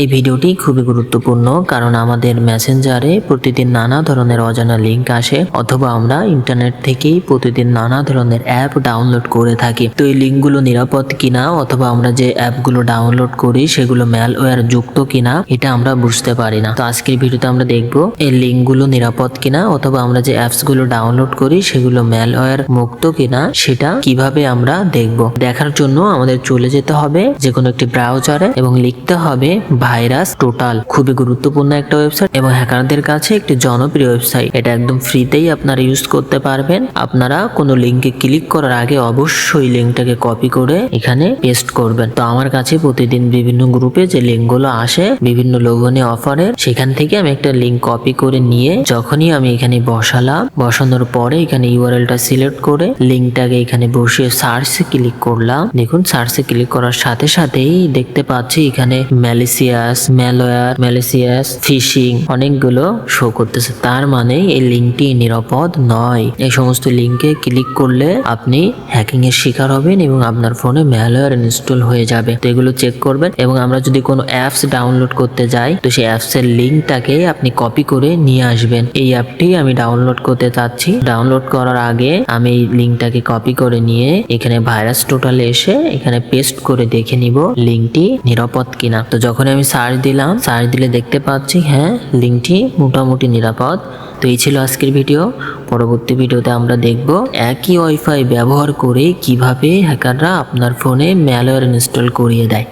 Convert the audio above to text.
এই ভিডিওটি খুবই গুরুত্বপূর্ণ, কারণ আমাদের মেসেঞ্জারে প্রতিদিন নানা ধরনের অজানা লিঙ্ক আসে, অথবা আমরা ইন্টারনেট থেকেই প্রতিদিন নানা ধরনের অ্যাপ ডাউনলোড করে থাকি। তো এই লিঙ্কগুলো নিরাপদ কিনা, অথবা আমরা যে অ্যাপগুলো ডাউনলোড করি সেগুলো ম্যালওয়্যার যুক্ত কিনা, এটা আমরা বুঝতে পারি না। তো আজকের ভিডিওতে আমরা দেখব এই লিঙ্কগুলো নিরাপদ কিনা, অথবা আমরা যে অ্যাপসগুলো ডাউনলোড করি সেগুলো ম্যালওয়্যার মুক্ত কিনা, সেটা কিভাবে আমরা দেখব। দেখার জন্য আমাদের চলে যেতে হবে যে কোনো একটি ব্রাউজারে এবং লিখতে হবে ভাইরাস টোটাল। খুবই গুরুত্বপূর্ণ একটা ওয়েবসাইট এবং হ্যাকারদের কাছে একটি জনপ্রিয় ওয়েবসাইট। এটা একদম ফ্রিতেই আপনারা ইউজ করতে পারবেন। আপনারা কোনো লিঙ্কে ক্লিক করার আগে অবশ্যই লিঙ্কটাকে কপি করে এখানে পেস্ট করবেন। তো আমার কাছে প্রতিদিন বিভিন্ন গ্রুপে যে লিঙ্কগুলো আসে বিভিন্ন লোভনীয় অফারের, সেখান থেকে আমি একটা লিঙ্ক কপি করে নিয়ে যখনই আমি এখানে বসালাম, বসানোর পরে এখানে ইউআরএলটা সিলেক্ট করে লিঙ্কটাকে এখানে বসিয়ে সার্চে ক্লিক করলাম। দেখুন সার্চে ক্লিক করার সাথে সাথেই দেখতে পাচ্ছি এখানে ম্যালিসিয়াস ফিশিং অনেকগুলো শো করতেছে। তার মানে এই লিঙ্কটি নিরাপদ নয়। এই সমস্ত লিঙ্কে ক্লিক করলে আপনি হ্যাকিং এর শিকার হবেন এবং আপনার ফোনে ম্যালওয়্যার ইনস্টল হয়ে যাবে। তো এগুলো চেক করবেন। এবং আমরা যদি কোনো অ্যাপস ডাউনলোড করতে যাই, তো সেই অ্যাপস এর লিঙ্কটাকে আপনি কপি করে নিয়ে আসবেন। এই অ্যাপটি আমি ডাউনলোড করতে চাচ্ছি। ডাউনলোড করার আগে আমি এই লিঙ্কটাকে কপি করে নিয়ে এখানে ভাইরাস টোটালে এসে এখানে পেস্ট করে দেখে নিব লিঙ্কটি নিরাপদ কিনা। তো যখন আমি সার্চ দিলাম, সার্চ দিলে দেখতে পাচ্ছি হ্যাঁ, লিঙ্কটি মোটামুটি নিরাপদ। তো এই ছিল আজকের ভিডিও। পরবর্তী ভিডিওতে আমরা দেখব একই ওয়াইফাই ব্যবহার করে কিভাবে হ্যাকাররা আপনার ফোনে ম্যালওয়্যার ইনস্টল করিয়ে দেয়।